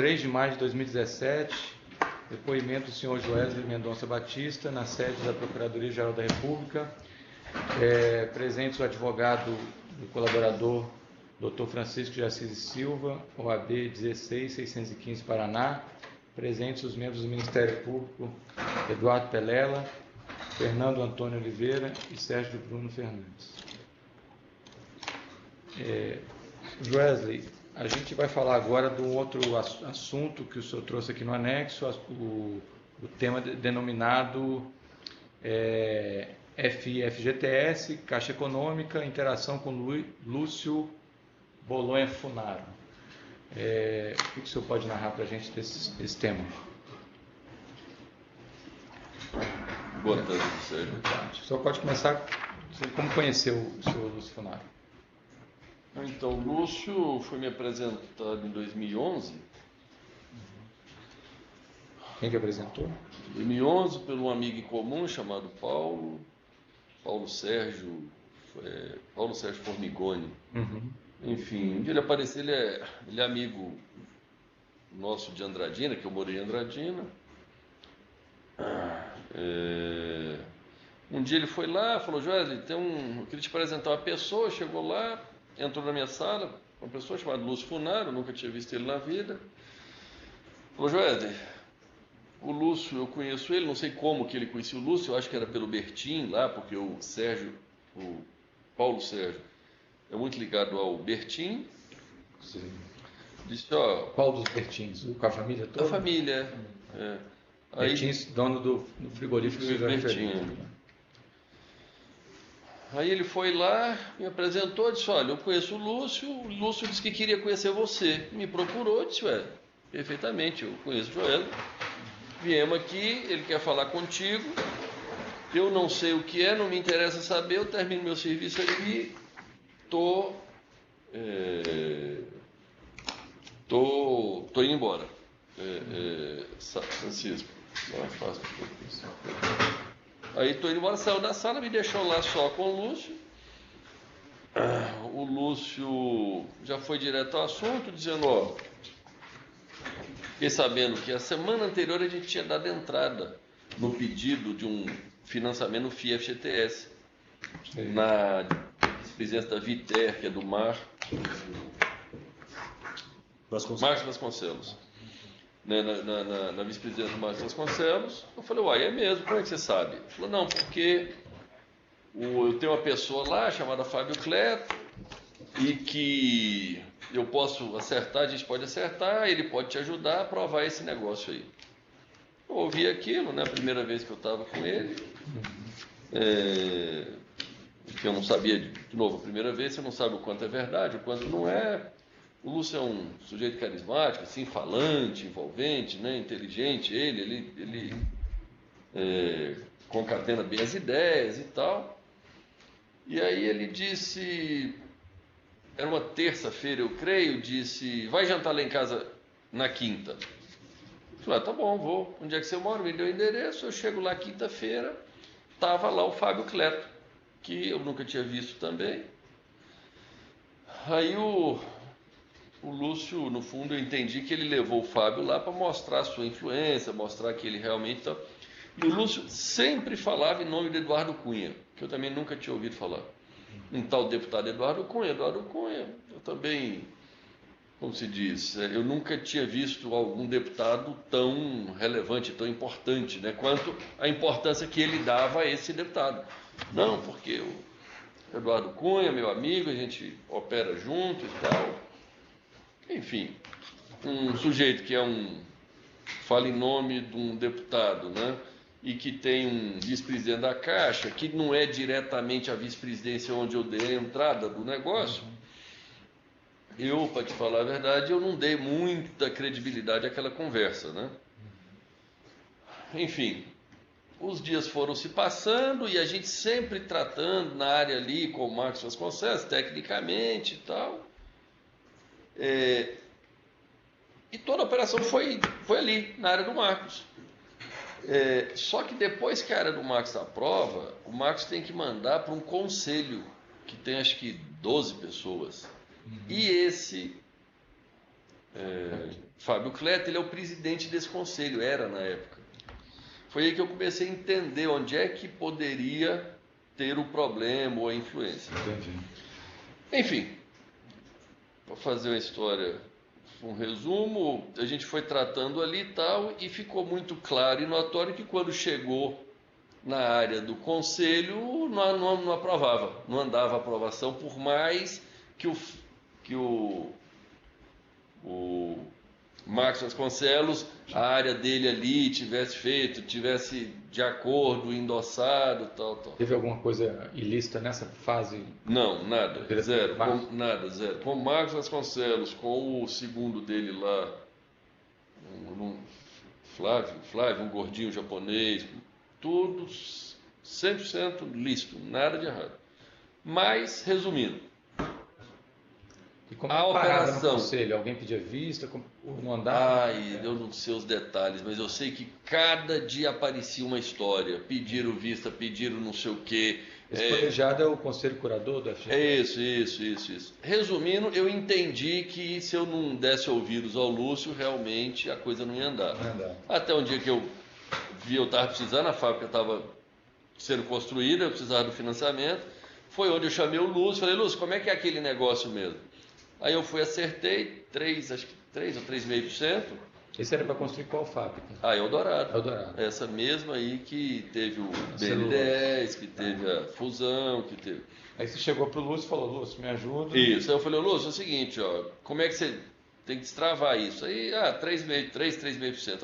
3 de maio de 2017, depoimento do senhor Joesley Mendonça Batista, na sede da Procuradoria-Geral da República. Presentes o advogado do colaborador Dr. Francisco de Assis Silva, OAB 16615 Paraná. Presentes os membros do Ministério Público Eduardo Pelela, Fernando Antônio Oliveira e Sérgio Bruno Fernandes. Joesley, a gente vai falar agora de um outro assunto que o senhor trouxe aqui no anexo, o tema denominado FGTS, Caixa Econômica, interação com Lúcio Bolonha Funaro. O que o senhor pode narrar para a gente desse tema? Boa tarde, Sérgio. O senhor pode começar, como conheceu o senhor Lúcio Funaro? Então, o Lúcio foi me apresentado em 2011. Quem que apresentou? Em 2011, por um amigo em comum chamado Paulo Sérgio Formigoni. Uhum. Enfim, um dia ele apareceu, ele é amigo nosso de Andradina, que eu morei em Andradina. Um dia ele foi lá, falou: Joesley, eu queria te apresentar uma pessoa. Chegou lá, entrou na minha sala, uma pessoa chamada Lúcio Funaro, eu nunca tinha visto ele na vida. Falou: Joesley, o Lúcio, eu conheço ele, não sei como que ele conhecia o Lúcio, eu acho que era pelo Bertin lá, porque o Paulo Sérgio é muito ligado ao Bertin. Sim. Disse: ó... Qual dos Bertins? Com a família toda? A família, Bertins, dono do frigorífico que você Bertin. Aí ele foi lá, me apresentou, disse: olha, eu conheço o Lúcio disse que queria conhecer você. Me procurou, disse: perfeitamente, eu conheço o Joel. Viemos aqui, ele quer falar contigo. Eu não sei o que é, não me interessa saber, eu termino meu serviço aqui, tô indo embora. Francisco, não é fácil. Aí estou indo embora, saiu da sala, me deixou lá só com o Lúcio. O Lúcio já foi direto ao assunto, dizendo: ó, fiquei sabendo que a semana anterior a gente tinha dado entrada no pedido de um financiamento no FGTS, na presidência da Viter, que é do Marcos Vasconcelos. Na vice-presidência do Marcos Vasconcelos. Eu falei: uai, é mesmo? Como é que você sabe? Ele falou: não, porque eu tenho uma pessoa lá chamada Fábio Cleto, e que eu posso acertar, a gente pode acertar, ele pode te ajudar a aprovar esse negócio aí. Eu ouvi aquilo, né, a primeira vez que eu estava com ele, que eu não sabia, de novo, a primeira vez você não sabe o quanto é verdade, o quanto não é. O Lúcio é um sujeito carismático, assim, falante, envolvente, né, inteligente. Ele concatena bem as ideias e tal. E aí ele disse, era uma terça-feira, eu creio, disse: vai jantar lá em casa na quinta. Eu falei: tá bom, vou. Onde é que você mora? Me deu o endereço, eu chego lá quinta-feira, estava lá o Fábio Cleto, que eu nunca tinha visto também. Aí o Lúcio, no fundo, eu entendi que ele levou o Fábio lá para mostrar a sua influência, mostrar que ele realmente está... E o Lúcio sempre falava em nome de Eduardo Cunha, que eu também nunca tinha ouvido falar. Um tal deputado Eduardo Cunha, eu também, como se diz, eu nunca tinha visto algum deputado tão relevante, tão importante, né, quanto a importância que ele dava a esse deputado. Não, porque o Eduardo Cunha, meu amigo, a gente opera junto e tal. Enfim, um sujeito que fala em nome de um deputado, né, e que tem um vice-presidente da Caixa, que não é diretamente a vice-presidência onde eu dei a entrada do negócio, para te falar a verdade, eu não dei muita credibilidade àquela conversa, né? Enfim, os dias foram se passando e a gente sempre tratando na área ali com o Marcos Vasconcelos, tecnicamente e tal. E toda a operação foi ali, na área do Marcos. Só que depois que a área do Marcos aprova, o Marcos tem que mandar para um conselho, que tem acho que 12 pessoas. E Fábio Cleto, ele é o presidente desse conselho, era na época. Foi aí que eu comecei a entender onde é que poderia ter o problema ou a influência. Entendi. Enfim, para fazer uma história, um resumo, a gente foi tratando ali e tal, e ficou muito claro e notório que quando chegou na área do conselho, não aprovava, não andava a aprovação, por mais que o Marcos Vasconcelos, a área dele ali tivesse de acordo, endossado, tal. Teve alguma coisa ilícita nessa fase? Não, nada, zero, zero. Com o Marcos Vasconcelos, com o segundo dele lá, Flávio, um gordinho japonês, tudo 100% lícito, nada de errado. Mas, resumindo, E como a pararam no operação... conselho? Alguém pedia vista? Não andava? Ai, eu não sei os detalhes, mas eu sei que cada dia aparecia uma história. Pediram vista, pediram não sei o quê. Esse colegiado é o conselho curador do FGV? É isso. Resumindo, eu entendi que se eu não desse ouvidos ao Lúcio, realmente a coisa não ia andar. Até um dia que eu vi, eu estava precisando, a fábrica estava sendo construída, eu precisava do financiamento. Foi onde eu chamei o Lúcio, falei, Lúcio, como é que é aquele negócio mesmo? Aí eu fui, acertei, 3 ou 3,5%. Esse era para construir qual fábrica? Eldorado. Essa mesma aí que teve o BN10, que teve a fusão, que teve... Aí você chegou para o Lúcio e falou, Lúcio, me ajuda. Isso, aí eu falei, Lúcio, é o seguinte, ó, como é que você tem que destravar isso? Aí, 3,5%.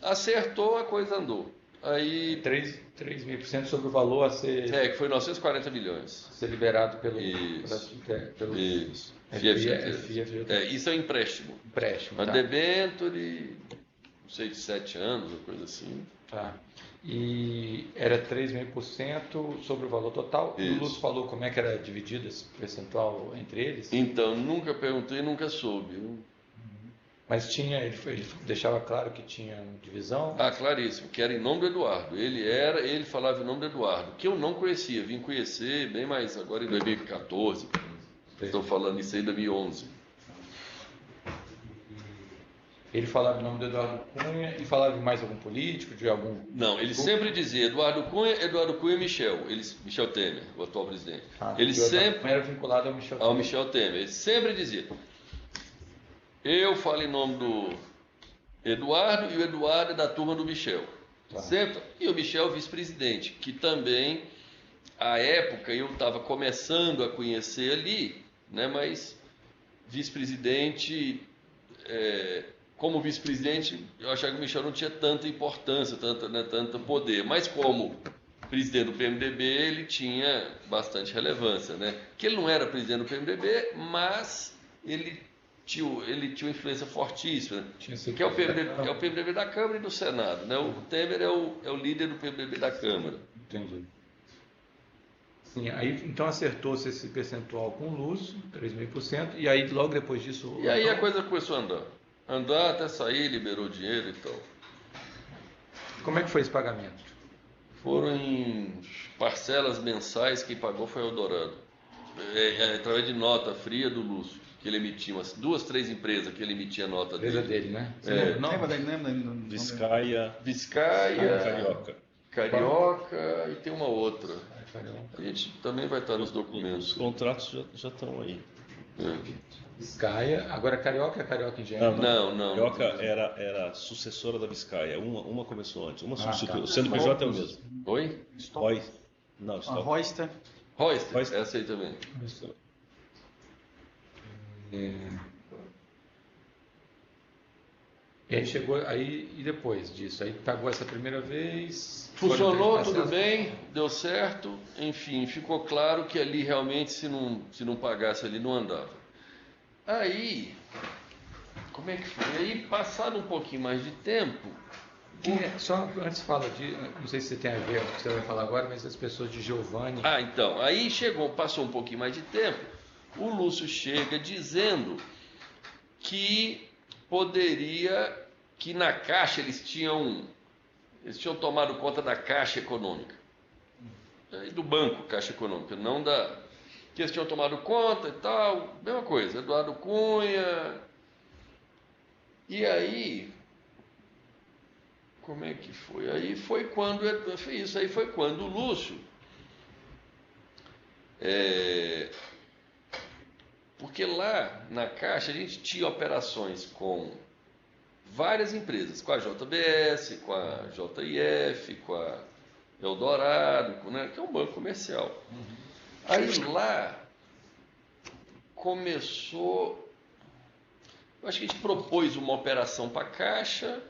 Acertou, a coisa andou. Aí 3,5% sobre o valor a ser... que foi 940 milhões. Ser liberado pelo... Isso. FGV. Isso é um empréstimo. Empréstimo, Uma tá. debênture, não sei, de 7 anos, uma coisa assim. Tá. E era 3,5% sobre o valor total. Isso. E o Lúcio falou como é que era dividido esse percentual entre eles? Então, nunca perguntei, nunca soube. Mas ele deixava claro que tinha divisão? Claríssimo, que era em nome do Eduardo. Ele falava em nome do Eduardo, que eu não conhecia, vim conhecer bem mais agora em 2014. Estou falando isso aí em 2011. Ele falava em nome do Eduardo Cunha e falava de mais algum político, de algum... Não, ele sempre dizia Eduardo Cunha e Michel. Michel Temer, o atual presidente. Ele sempre era vinculado ao Michel Temer. Ele sempre dizia: eu falo em nome do Eduardo e o Eduardo é da turma do Michel. Tá. Sempre. E o Michel, vice-presidente, que também, à época, eu estava começando a conhecer ali, né, mas vice-presidente... como vice-presidente, eu achava que o Michel não tinha tanta importância, tanto poder, mas como presidente do PMDB, ele tinha bastante relevância, né? Que ele não era presidente do PMDB, mas ele tinha uma influência fortíssima, que é o PMDB da Câmara e do Senado, né? O Temer é o líder do PMDB da Câmara. Entendi. Sim, aí então acertou-se esse percentual com o Lúcio, 3,5%, e aí logo depois disso... E aí a coisa começou a andar até sair, liberou dinheiro e tal. Como é que foi esse pagamento? Foram em parcelas mensais, quem pagou foi o Eldorado. Através de nota fria do Lúcio, que ele emitia, umas 2, 3 empresas que ele emitia nota dele, né? Não lembra? Viscaia, Carioca e tem uma outra. A gente também vai estar nos documentos. Os contratos já estão aí. Viscaia, agora Carioca Engenharia? Não. Carioca era sucessora da Viscaia. Uma começou antes, uma substituiu. O CNPJ é o mesmo. Oi? Royster. Essa aí também. E aí chegou, e depois disso? Aí pagou essa primeira vez... Funcionou, tudo bem, deu certo, enfim, ficou claro que ali realmente, se não pagasse ali, não andava. Aí, como é que foi? Aí, passado um pouquinho mais de tempo... Só antes fala de, não sei se você tem a ver com o que você vai falar agora, mas as pessoas de Giovanni... Então, aí passou um pouquinho mais de tempo, o Lúcio chega dizendo que que na Caixa eles tinham tomado conta da Caixa Econômica, do banco Caixa Econômica, não que eles tinham tomado conta e tal, mesma coisa, Eduardo Cunha. E aí, como é que foi? Aí foi quando o Lúcio, porque lá na Caixa a gente tinha operações com várias empresas, com a JBS, com a JIF, com a Eldorado, né, que é um banco comercial. Aí lá começou, eu acho que a gente propôs uma operação para a Caixa,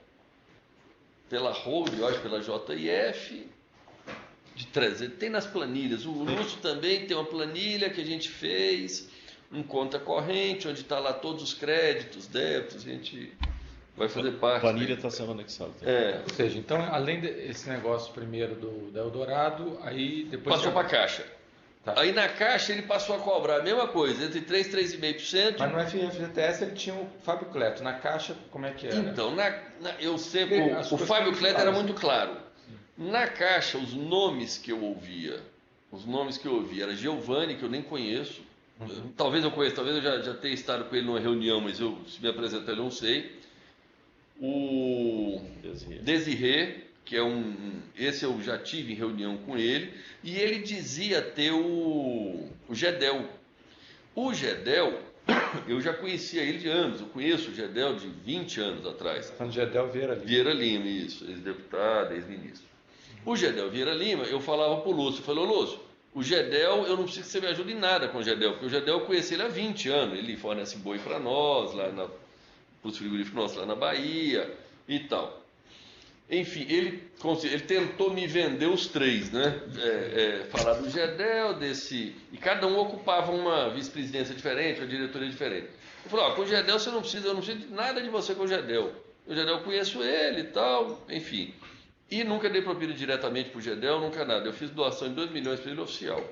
pela Hold, eu acho, pela JIF, de 300. Tem nas planilhas, o Lúcio também tem uma planilha que a gente fez, um conta corrente, onde está lá todos os créditos, débitos, a gente vai fazer parte. A planilha está sendo anexada. Ou seja, então, além desse negócio primeiro da Eldorado, aí depois... Passou para a Caixa. Tá. Aí na Caixa ele passou a cobrar a mesma coisa, entre 3% e 3,5%. Mas no FGTS ele tinha o Fábio Cleto. Na Caixa, como é que era? Então, eu sempre... O Fábio Cleto era muito claro. Na Caixa, os nomes que eu ouvia era Giovanni, que eu nem conheço. Talvez eu conheça, talvez eu já tenha estado com ele numa reunião, mas se me apresentar eu não sei. O Desirê, que é esse eu já tive em reunião com ele, e ele dizia ter o Gedel. O Gedel, eu já conhecia ele de anos, eu conheço o Gedel de 20 anos atrás. Falando de Gedel Vieira Lima. Vieira Lima, isso, ex-deputado, ex-ministro. O Gedel Vieira Lima, eu falava para o Lúcio, falei, Lúcio, o Gedel, eu não preciso que você me ajude em nada com o Gedel, porque o Gedel eu conheci ele há 20 anos, ele fornece boi para nós, para os frigoríficos nossos lá na Bahia e tal. Enfim, ele tentou me vender os três, né? Falar do Gedel, e cada um ocupava uma vice-presidência diferente, uma diretoria diferente. Eu falei, com o Gedel eu não preciso de nada de você com o Gedel. O Gedel eu conheço ele e tal, enfim. E nunca dei propina diretamente para o Gedel, nunca nada. Eu fiz doação de 2 milhões para ele oficial.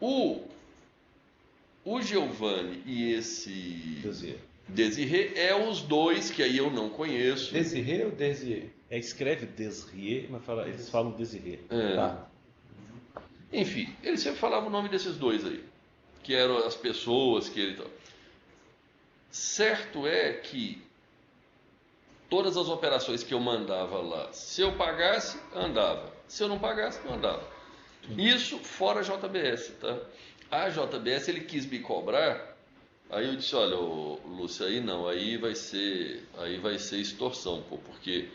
O Giovanni e esse Desirê os dois que aí eu não conheço. Desirê ou Desirê? Escreve Desirê, mas eles falam Desirê. Tá. Enfim, ele sempre falava o nome desses dois aí, que eram as pessoas que ele... Certo é que todas as operações que eu mandava lá, se eu pagasse, andava. Se eu não pagasse, não andava. Isso fora a JBS, tá? A JBS, ele quis me cobrar, aí eu disse, olha, Lúcio, aí não, aí vai ser extorsão, porque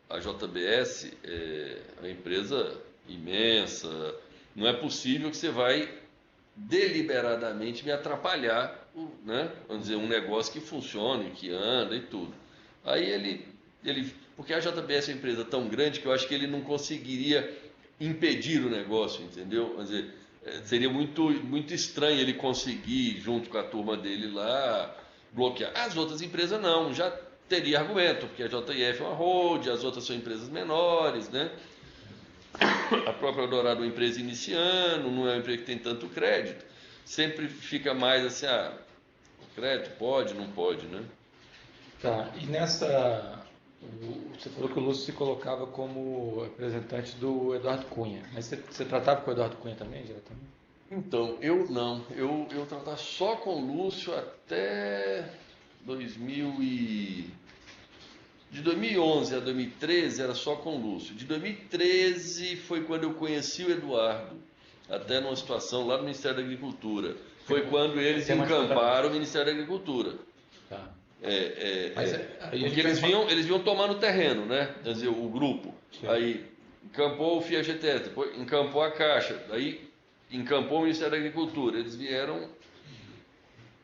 a JBS é uma empresa imensa, não é possível que você vai deliberadamente me atrapalhar, né? Vamos dizer, um negócio que funcione, que anda e tudo. Aí ele porque a JBS é uma empresa tão grande que eu acho que ele não conseguiria impedir o negócio, entendeu? Vamos dizer, seria muito, muito estranho ele conseguir, junto com a turma dele lá, bloquear. As outras empresas não, já teria argumento, porque a JIF é uma hold, as outras são empresas menores, né? A própria Eldorado é uma empresa iniciando, não é uma empresa que tem tanto crédito. Sempre fica mais assim, o crédito pode, não pode, né? Tá, e você falou que o Lúcio se colocava como representante do Eduardo Cunha, mas você tratava com o Eduardo Cunha também, diretamente? Então, eu não, eu tratava só com o Lúcio até de 2011 a 2013 era só com o Lúcio. De 2013 foi quando eu conheci o Eduardo, até numa situação lá no Ministério da Agricultura. Foi quando eles encamparam o Ministério da Agricultura. Tá. Porque eles vinham tomando terreno, né? Quer dizer, o grupo. Sim. Aí encampou o FGTS, depois encampou a Caixa, aí encampou o Ministério da Agricultura. Eles vieram...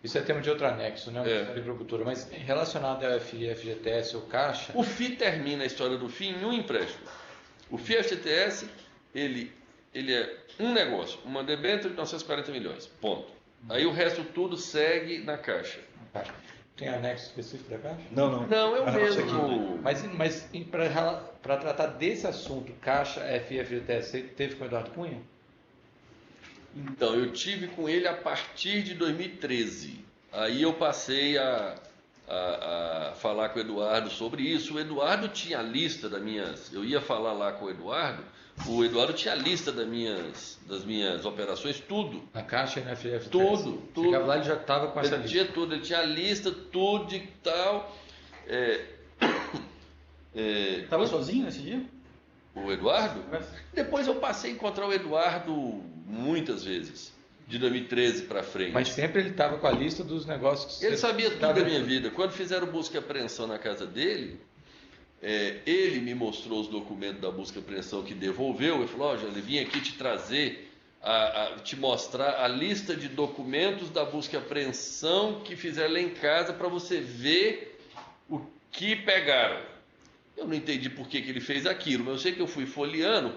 Isso é tema de outro anexo, né? O Ministério da Agricultura. Mas relacionado ao FGTS ou Caixa... O FII termina a história do FII em um empréstimo. O FII-FGTS, ele é um negócio, uma debênture de 940 milhões, ponto. Aí o resto tudo segue na Caixa. Tem anexo específico da Caixa? Não. Não, é o mesmo. Mas para tratar desse assunto, Caixa, FGTS, você teve com o Eduardo Cunha? Então, eu tive com ele a partir de 2013. Aí eu passei a falar com o Eduardo sobre isso. O Eduardo tinha a lista das minhas... Eu ia falar lá com o Eduardo, O Eduardo tinha a lista das minhas operações, tudo. Na Caixa e na FGF? Tudo. Chegava lá, ele já estava com essa Ele lista. tinha tudo, ele tinha a lista, tudo e tal. Estava sozinho nesse dia? O Eduardo? Depois eu passei a encontrar o Eduardo muitas vezes, de 2013 para frente. Mas sempre ele estava com a lista dos negócios que Ele sabia tudo tava- da minha vida. Quando fizeram busca e apreensão na casa dele, ele me mostrou os documentos da busca e apreensão que devolveu. Ele falou: ele vim aqui te trazer, te mostrar a lista de documentos da busca e apreensão que fizeram lá em casa para você ver o que pegaram. Eu não entendi por que ele fez aquilo, mas eu sei que eu fui folheando,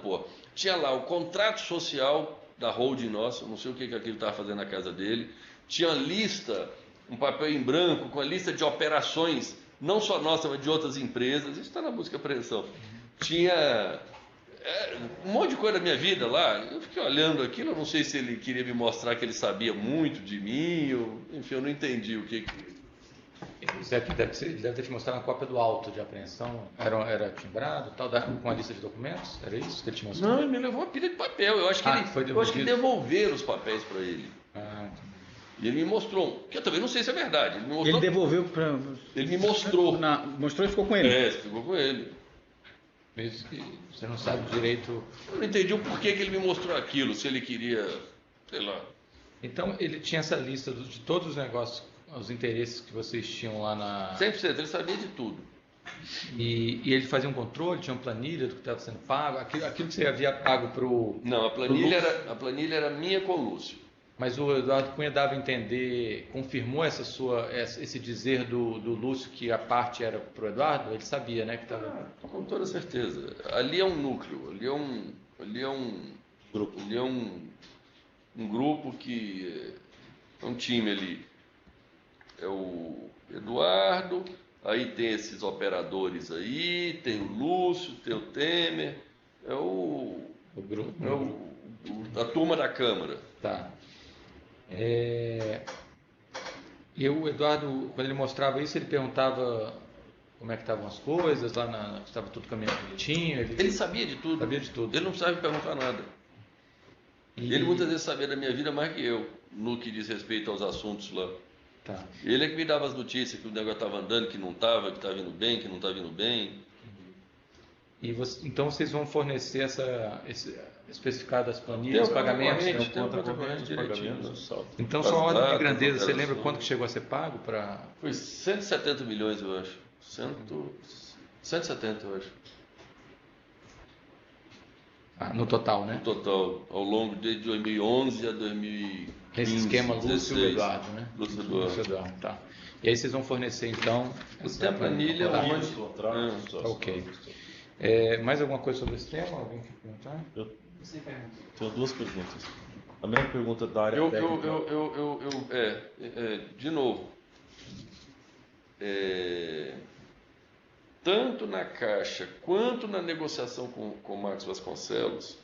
tinha lá o contrato social da holding nossa, não sei o que aquilo estava fazendo na casa dele, tinha a lista, um papel em branco com a lista de operações, não só nossa, mas de outras empresas, isso está na busca e apreensão. Tinha um monte de coisa da minha vida lá, eu fiquei olhando aquilo, eu não sei se ele queria me mostrar que ele sabia muito de mim, enfim, eu não entendi o que... Isso aqui ele deve ter te mostrado uma cópia do auto de apreensão. Era timbrado, tal, com a lista de documentos? Era isso que ele te mostrou? Não, ele me levou uma pilha de papel, eu acho que, eu acho que devolveram os papéis para ele. E ele me mostrou, que eu também não sei se é verdade. Ele devolveu para... Ele me mostrou. Mostrou e ficou com ele? Ficou com ele. Mesmo que você não sabe direito... Eu não entendi o porquê que ele me mostrou aquilo, se ele queria, sei lá. Então ele tinha essa lista de todos os negócios, os interesses que vocês tinham lá na... 100%, ele sabia de tudo. E ele fazia um controle, tinha uma planilha do que estava sendo pago, aquilo que você havia pago para o... Não, a planilha era minha com o Lúcio. Mas o Eduardo Cunha dava a entender, confirmou esse dizer do Lúcio que a parte era para o Eduardo? Ele sabia, né? Que tava... Com toda certeza. Ali é um núcleo, ali é um grupo que é um time ali. É o Eduardo, aí tem esses operadores aí, tem o Lúcio, tem o Temer, a turma da Câmara. Tá. E o Eduardo, quando ele mostrava isso, ele perguntava como é que estavam as coisas, estava tudo caminhando bonitinho. Ele sabia de tudo. Sabia de tudo. Ele não precisava me perguntar nada. Ele muitas vezes sabia da minha vida mais que eu, no que diz respeito aos assuntos lá. Tá. Ele é que me dava as notícias, que o negócio estava andando, que não estava, que estava indo bem, que não estava indo bem. Então vocês vão fornecer especificar das planilhas, pagamentos, conta corrente direitinho. Então só a ordem de grandeza, você lembra quanto que chegou a ser pago para? Foi 170 milhões, eu acho. 170, eu acho. No total, né? No total, ao longo de 2011 a 2015. Nesse esquema Lúcio e Eduardo, né? Lúcio Eduardo, tá. E aí vocês vão fornecer então essa planilha onde... Ok. Mais alguma coisa sobre esse tema? Alguém quer perguntar? Eu tenho duas perguntas. A minha pergunta da área técnica... de novo, tanto na Caixa quanto na negociação com o Marcos Vasconcelos,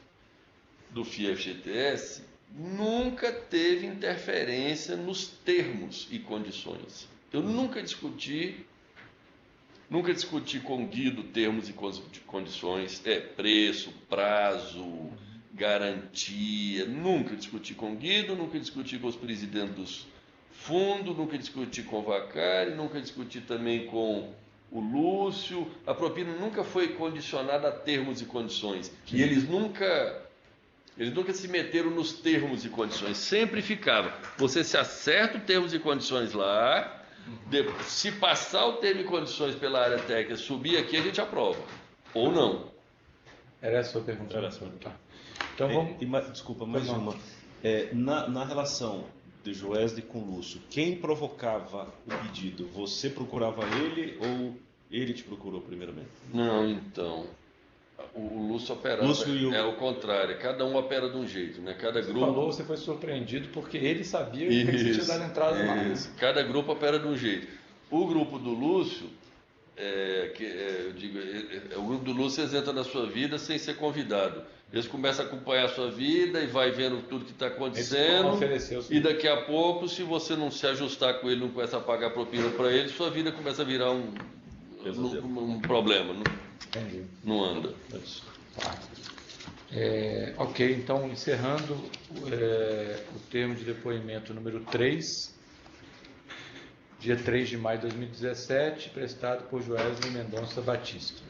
do FIEF-GTS, nunca teve interferência nos termos e condições. Eu nunca discuti com o Guido termos e condições, preço, prazo, garantia. Nunca discuti com o Guido, nunca discuti com os presidentes dos fundos, nunca discuti com o Vacari, nunca discuti também com o Lúcio. A propina nunca foi condicionada a termos e condições. E eles nunca se meteram nos termos e condições. Sempre ficava. Você se acerta os termos e condições lá. Se passar o termo e condições pela área técnica, subir aqui, a gente aprova. Ou não. Era a sua pergunta. Era a sua pergunta. Então vamos... Desculpa, mais uma. Na relação de Joesley com Lúcio, quem provocava o pedido? Você procurava ele ou ele te procurou primeiramente? Não, então... O Lúcio operava, é o contrário, cada um opera de um jeito, né? Cada grupo... Você foi surpreendido porque ele sabia que você tinha dado entrada lá. Cada grupo opera de um jeito. O grupo do Lúcio, o grupo do Lúcio eles entram na sua vida sem ser convidado. Eles começam a acompanhar a sua vida e vai vendo tudo que está acontecendo. E daqui a pouco, se você não se ajustar com ele, não começa a pagar propina para ele, sua vida começa a virar um problema. Não anda. Ok, então encerrando o termo de depoimento número 3, dia 3 de maio de 2017, prestado por Joesley Mendonça Batista.